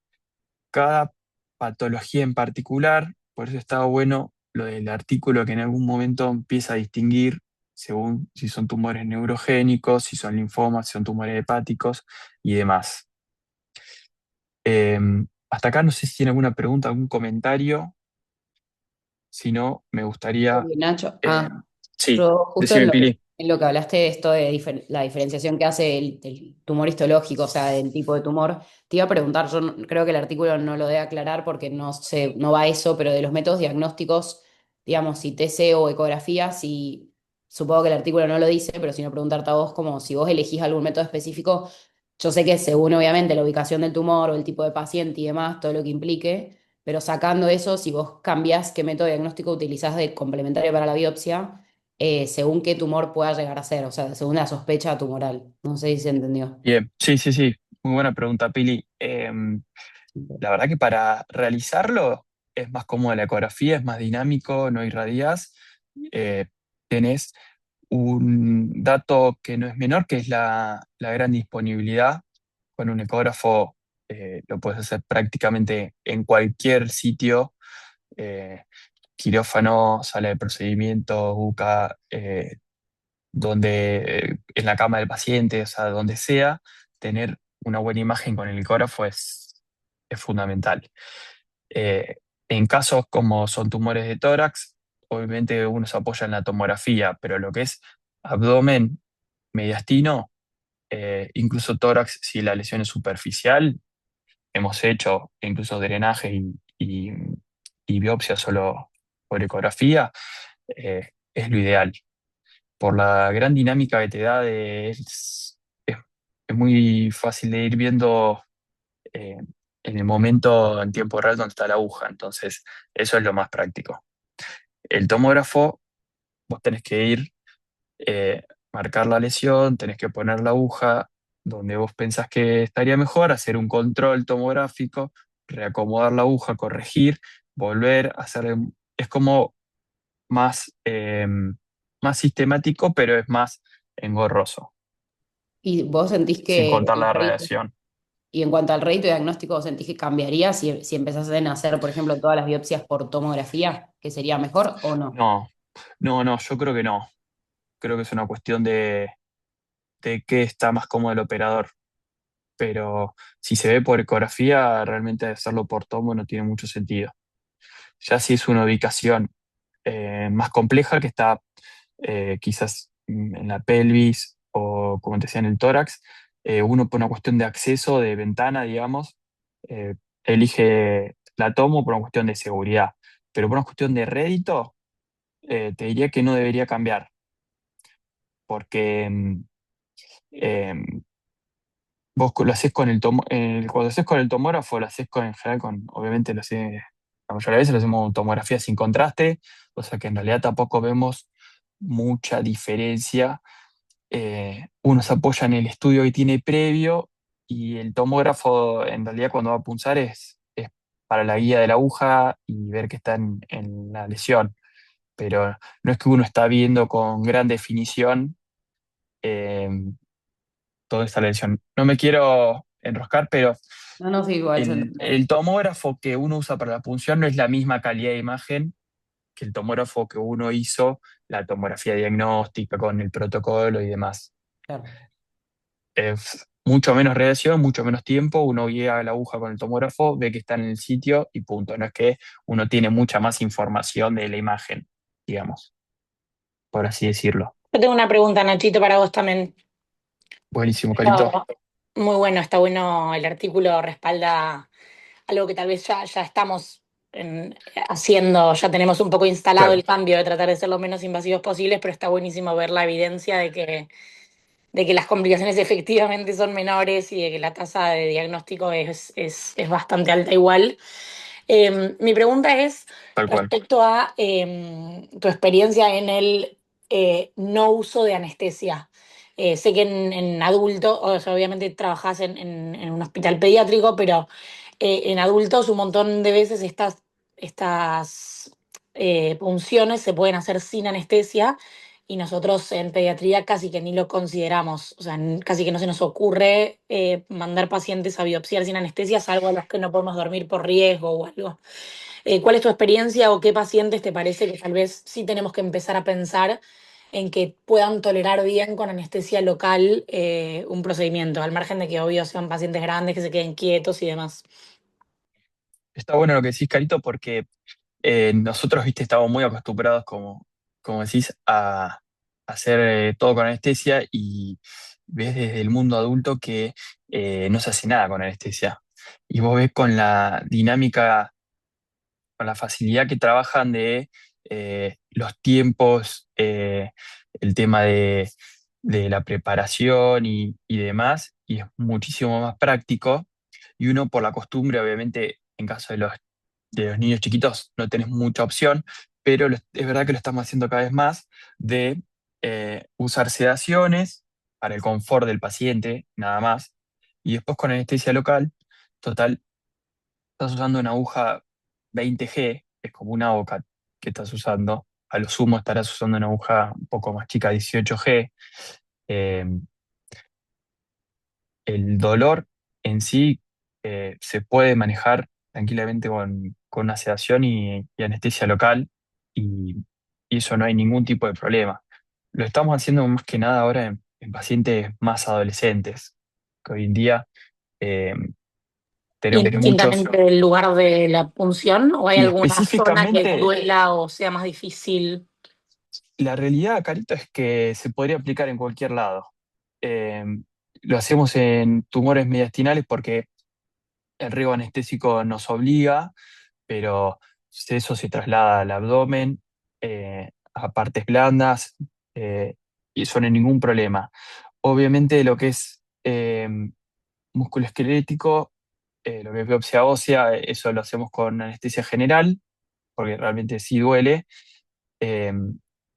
cada patología en particular, por eso estaba bueno lo del artículo que en algún momento empieza a distinguir según si son tumores neurogénicos, si son linfomas, si son tumores hepáticos y demás. Eh, Hasta acá no sé si tiene alguna pregunta, algún comentario. Si no, me gustaría. Oye, Nacho, eh, sí, yo justo decime, Pili. en lo que hablaste de esto de la diferenciación que hace el tumor histológico, o sea, del tipo de tumor, te iba a preguntar, yo creo que el artículo no lo debe aclarar porque no sé, no va a eso, pero de los métodos diagnósticos, digamos, si TC o ecografía, si supongo que el artículo no lo dice, pero si no preguntarte a vos, como si vos elegís algún método específico, yo sé que según obviamente la ubicación del tumor o el tipo de paciente y demás, todo lo que implique. Pero sacando eso, si vos cambiás qué método diagnóstico utilizás de complementario para la biopsia, según qué tumor pueda llegar a ser, o sea, según la sospecha tumoral. No sé si se entendió. Bien, sí, sí, sí. Muy buena pregunta, Pili. La verdad que para realizarlo es más cómodo la ecografía, es más dinámico, no irradias. Tenés un dato que no es menor, que es la gran disponibilidad. Con un ecógrafo lo puedes hacer prácticamente en cualquier sitio, eh, quirófano, sala de procedimiento, UCA, en la cama del paciente, o sea, donde sea, tener una buena imagen con el ecógrafo es fundamental. Eh, en casos como son tumores de tórax, obviamente uno se apoya en la tomografía, pero lo que es abdomen, mediastino, incluso tórax, si la lesión es superficial, hemos hecho incluso drenaje y biopsia solo por ecografía, es lo ideal por la gran dinámica que te da es muy fácil de ir viendo eh, en el momento, en tiempo real, donde está la aguja. Entonces, eso es lo más práctico. El tomógrafo, vos tenés que ir, eh, marcar la lesión, tenés que poner la aguja donde vos pensás que estaría mejor, hacer un control tomográfico, reacomodar la aguja, corregir, volver a hacer. Es como más, más sistemático, pero es más engorroso, ¿Y vos sentís sin que contar el la rate, radiación. y en cuanto al rate diagnóstico, vos sentís que cambiaría si empezasen a hacer, por ejemplo, todas las biopsias por tomografía, que sería mejor o no? No, no, yo creo que no. Creo que es una cuestión de qué está más cómodo el operador. Pero si se ve por ecografía, realmente hacerlo por tomo no tiene mucho sentido. Ya si es una ubicación más compleja que está quizás en la pelvis o como te decía en el tórax, uno por una cuestión de acceso, de ventana, digamos, eh, elige la tomo por una cuestión de seguridad. Pero por una cuestión de rédito, te diría que no debería cambiar, porque em, vos lo haces con cuando haces con el tomógrafo, lo haces con, en general, obviamente la mayoría de veces lo hacemos con tomografía sin contraste, o sea que en realidad tampoco vemos mucha diferencia. Uno se apoya en el estudio que tiene previo y el tomógrafo en realidad cuando va a punzar es para la guía de la aguja y ver que está en la lesión, pero no es que uno está viendo con gran definición eh, toda esta lesión. No me quiero enroscar, pero No, no, sí, igual se entiende. el tomógrafo que uno usa para la punción no es la misma calidad de imagen que el tomógrafo que uno hizo, la tomografía diagnóstica con el protocolo y demás. Claro. Es mucho menos radiación, mucho menos tiempo, uno guía la aguja con el tomógrafo, ve que está en el sitio y punto. No es que uno tiene mucha más información de la imagen, digamos, por así decirlo. Yo tengo una pregunta, Nachito, para vos también. Buenísimo, Carito. No, muy bueno, está bueno, el artículo respalda algo que tal vez ya estamos haciendo, ya tenemos un poco instalado Claro. el cambio de tratar de ser lo menos invasivos posibles, pero está buenísimo ver la evidencia de que las complicaciones efectivamente son menores y de que la tasa de diagnóstico es bastante alta igual. Mi pregunta es Tal cual. respecto a tu experiencia en el no uso de anestesia. Sé que en adultos, o sea, obviamente trabajás en un hospital pediátrico, pero en adultos un montón de veces estas punciones se pueden hacer sin anestesia y nosotros en pediatría casi que ni lo consideramos, o sea, casi que no se nos ocurre mandar pacientes a biopsiar sin anestesia, salvo a los que no podemos dormir por riesgo o algo. ¿Cuál es tu experiencia o qué pacientes te parece que tal vez sí tenemos que empezar a pensar en que puedan tolerar bien con anestesia local un procedimiento, al margen de que obvio sean pacientes grandes que se queden quietos y demás? Está bueno lo que decís, Carito, porque nosotros, viste, estamos muy acostumbrados, como decís, a hacer todo con anestesia y ves desde el mundo adulto que no se hace nada con anestesia. Y vos ves con la dinámica, con la facilidad que trabajan de los tiempos, el tema de la preparación y demás, y es muchísimo más práctico. Y uno por la costumbre, obviamente, en caso de los niños chiquitos no tenés mucha opción, pero es verdad que lo estamos haciendo cada vez más de usar sedaciones para el confort del paciente, nada más, y después con anestesia local, total, estás usando una aguja 20G, es como una boca que estás usando, a lo sumo estarás usando una aguja un poco más chica, 18G. eh, el dolor en sí se puede manejar tranquilamente con una sedación y anestesia local y eso no hay ningún tipo de problema. Lo estamos haciendo más que nada ahora en pacientes más adolescentes, que hoy en día eh, tenemos muchos. Indistintamente del lugar de la punción, o hay Y alguna zona que específicamente, duela o sea más difícil. la realidad, Carito, es que se podría aplicar en cualquier lado. Eh, lo hacemos en tumores mediastinales porque el riego anestésico nos obliga, pero eso se traslada al abdomen, a partes blandas, y eso no hay ningún problema. Obviamente lo que es eh, musculoesquelético, lo que es biopsia ósea, eso lo hacemos con anestesia general, porque realmente sí duele, eh,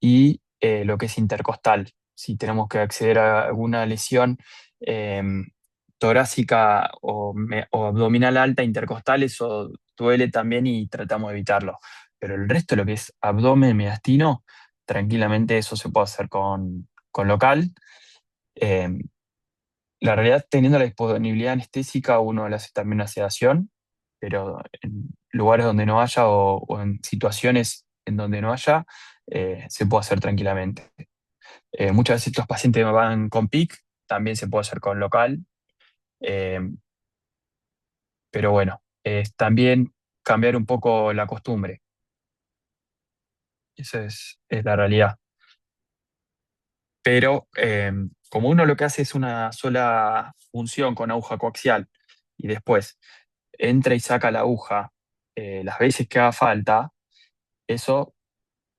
y lo que es intercostal, si tenemos que acceder a alguna lesión eh, torácica o abdominal alta, intercostal, eso duele también y tratamos de evitarlo. Pero el resto, lo que es abdomen, mediastino, tranquilamente eso se puede hacer con local. Eh, la realidad, teniendo la disponibilidad anestésica, uno le hace también una sedación, pero en lugares donde no haya o en situaciones en donde no haya, se puede hacer tranquilamente. Muchas veces estos pacientes van con PIC, también se puede hacer con local, eh, pero bueno, es también cambiar un poco la costumbre. Esa es la realidad. Pero como uno lo que hace es una sola función con aguja coaxial y después entra y saca la aguja las veces que haga falta, eso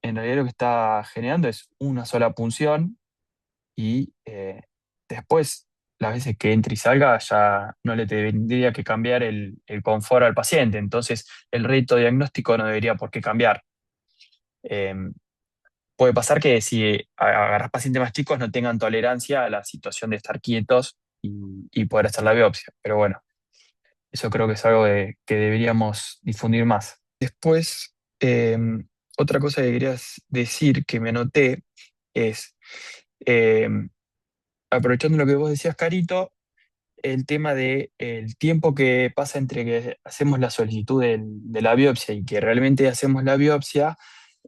en realidad lo que está generando es una sola punción y después las veces que entre y salga ya no le tendría que cambiar el confort al paciente, entonces el reto diagnóstico no debería por qué cambiar. Eh, Puede pasar que si agarras pacientes más chicos no tengan tolerancia a la situación de estar quietos y poder hacer la biopsia, pero bueno, eso creo que es algo que deberíamos difundir más. Después, otra cosa que quería decir que me anoté es, eh, aprovechando lo que vos decías, Carito, el tema de el tiempo que pasa entre que hacemos la solicitud de la biopsia y que realmente hacemos la biopsia,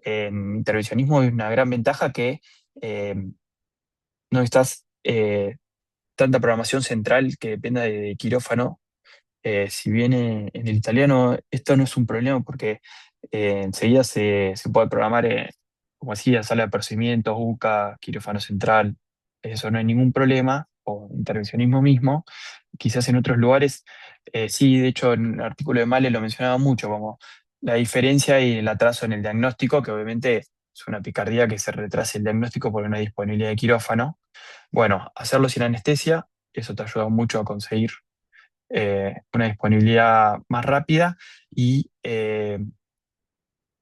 en intervencionismo es una gran ventaja que eh, no estás tanta programación central que dependa de quirófano. Si bien en el italiano esto no es un problema porque enseguida se puede programar, como decía, sala de procedimientos, UCA, quirófano central, eso no hay ningún problema, o intervencionismo mismo. Quizás en otros lugares, sí, de hecho en el artículo de Male lo mencionaba mucho, como la diferencia y el atraso en el diagnóstico, que obviamente es una picardía que se retrase el diagnóstico por una disponibilidad de quirófano. Bueno, hacerlo sin anestesia, eso te ayuda mucho a conseguir una disponibilidad más rápida y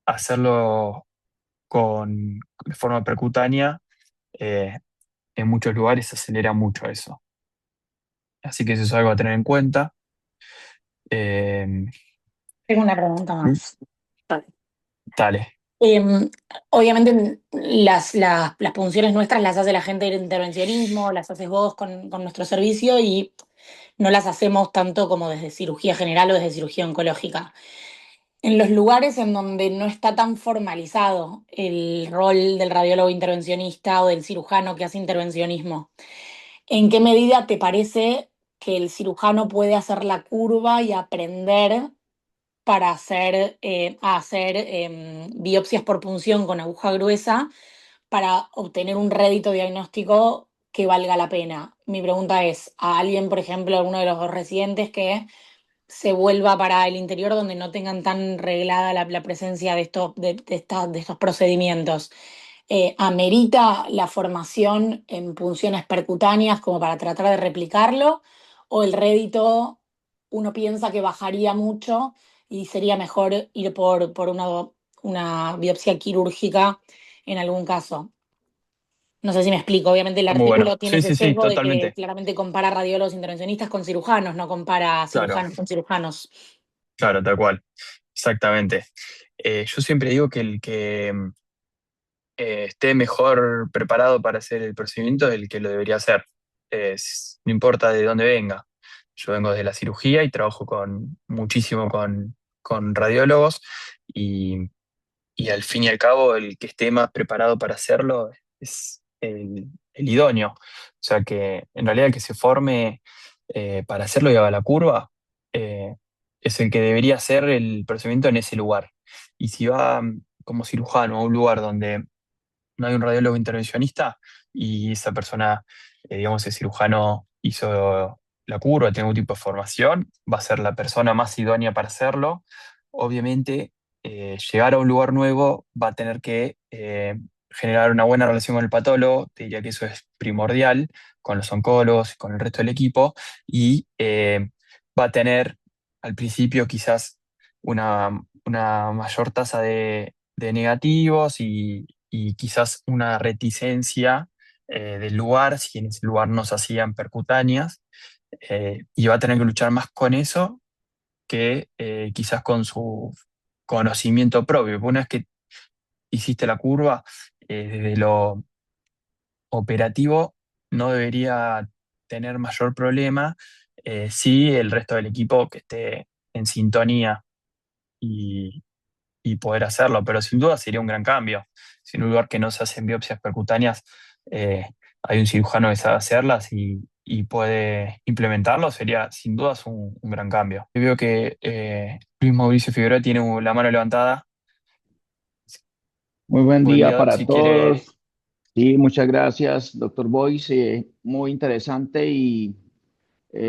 hacerlo de forma percutánea, eh, en muchos lugares acelera mucho eso. Así que eso es algo a tener en cuenta. Eh, Tengo una pregunta más. Dale. Eh, Obviamente las punciones nuestras las hace la gente del intervencionismo, las haces vos con nuestro servicio y no las hacemos tanto como desde cirugía general o desde cirugía oncológica. En los lugares en donde no está tan formalizado el rol del radiólogo intervencionista o del cirujano que hace intervencionismo, ¿en qué medida te parece que el cirujano puede hacer la curva y aprender para hacer biopsias por punción con aguja gruesa para obtener un rédito diagnóstico que valga la pena? Mi pregunta es, a alguien, por ejemplo, alguno de los dos residentes que se vuelva para el interior donde no tengan tan reglada la presencia de estos procedimientos. ¿Amerita la formación en punciones percutáneas como para tratar de replicarlo? ¿O el rédito uno piensa que bajaría mucho y sería mejor ir por una biopsia quirúrgica en algún caso? No sé si me explico. Obviamente el Muy bueno. artículo tiene Sí, ese sí, sí, sesgo de que totalmente. claramente compara radiólogos intervencionistas con cirujanos, no compara Claro, cirujanos con cirujanos. claro, tal cual. Exactamente. Yo siempre digo que el que esté mejor preparado para hacer el procedimiento es el que lo debería hacer. No importa de dónde venga. Yo vengo de la cirugía y trabajo muchísimo con radiólogos y, y al fin y al cabo el que esté más preparado para hacerlo es el idóneo. O sea que en realidad el que se forme para hacerlo y haga la curva eh, es el que debería hacer el procedimiento en ese lugar. Y si va como cirujano a un lugar donde no hay un radiólogo intervencionista y esa persona, digamos, el cirujano hizo la curva, tiene algún tipo de formación, va a ser la persona más idónea para hacerlo. Obviamente, llegar a un lugar nuevo va a tener que generar una buena relación con el patólogo, te diría que eso es primordial, con los oncólogos, con el resto del equipo, y va a tener al principio quizás una mayor tasa de negativos y quizás una reticencia del lugar, si en ese lugar no se hacían percutáneas, y va a tener que luchar más con eso que quizás con su conocimiento propio. Porque una vez que hiciste la curva, desde lo operativo no debería tener mayor problema si el resto del equipo que esté en sintonía y, y poder hacerlo, pero sin duda sería un gran cambio. Si en un lugar que no se hacen biopsias percutáneas hay un cirujano que sabe hacerlas y puede implementarlo, sería sin duda un gran cambio. Yo veo que Luis Mauricio Figueroa tiene la mano levantada. Muy buen Buen día día, para si quiere. todos. Sí, muchas gracias, doctor Boyce. Muy interesante y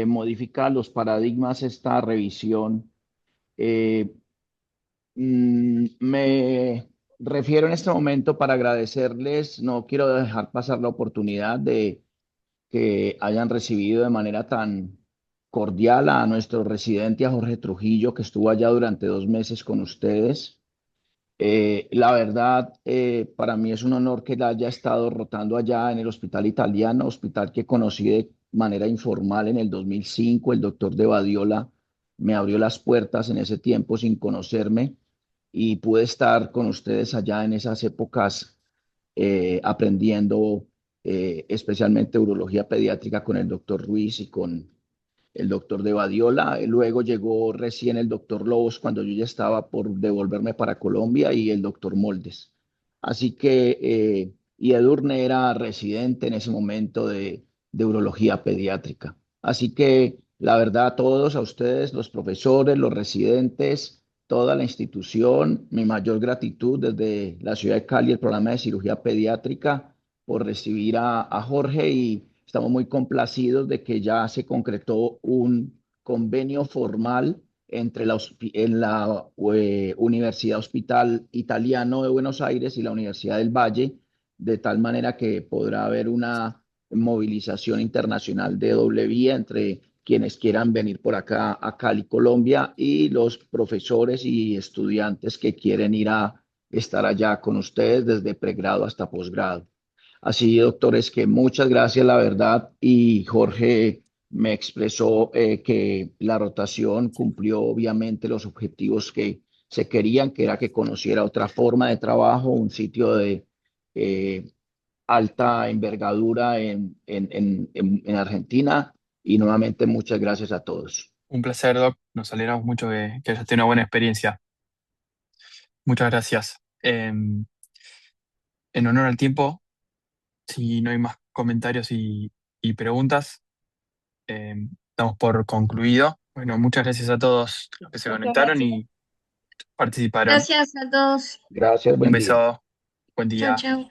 modifica los paradigmas esta revisión. Eh, Me refiero en este momento para agradecerles, no quiero dejar pasar la oportunidad de que hayan recibido de manera tan cordial a nuestro residente, a Jorge Trujillo, que estuvo allá durante 2 meses con ustedes. La verdad, para mí es un honor que él haya estado rotando allá en el hospital italiano, hospital que conocí de manera informal en el 2005. El doctor de Badiola me abrió las puertas en ese tiempo sin conocerme y pude estar con ustedes allá en esas épocas aprendiendo especialmente urología pediátrica con el doctor Ruiz y con el doctor de Badiola. Luego llegó recién el doctor Lobos cuando yo ya estaba por devolverme para Colombia y el doctor Moldes. Así que, y Edurne era residente en ese momento de urología pediátrica. Así que, la verdad, a todos, a ustedes, los profesores, los residentes, toda la institución, mi mayor gratitud desde la ciudad de Cali, el programa de cirugía pediátrica, por recibir a Jorge y estamos muy complacidos de que ya se concretó un convenio formal entre la Universidad Hospital Italiano de Buenos Aires y la Universidad del Valle, de tal manera que podrá haber una movilización internacional de doble vía entre quienes quieran venir por acá a Cali, Colombia, y los profesores y estudiantes que quieren ir a estar allá con ustedes desde pregrado hasta posgrado. Así, doctores, que muchas gracias, la verdad. Y Jorge me expresó que la rotación cumplió obviamente los objetivos que se querían, que era que conociera otra forma de trabajo, un sitio de eh, alta envergadura en Argentina. Y nuevamente muchas gracias a todos. Un placer, Doc. Nos alegramos mucho que hayas tenido una buena experiencia. Muchas gracias. En honor al tiempo, si no hay más comentarios y preguntas, damos por concluido. Bueno, muchas gracias a todos los que se Muchas conectaron gracias. y participaron. Gracias a todos. Gracias, Un buen día. beso, buen Chau, día. chau.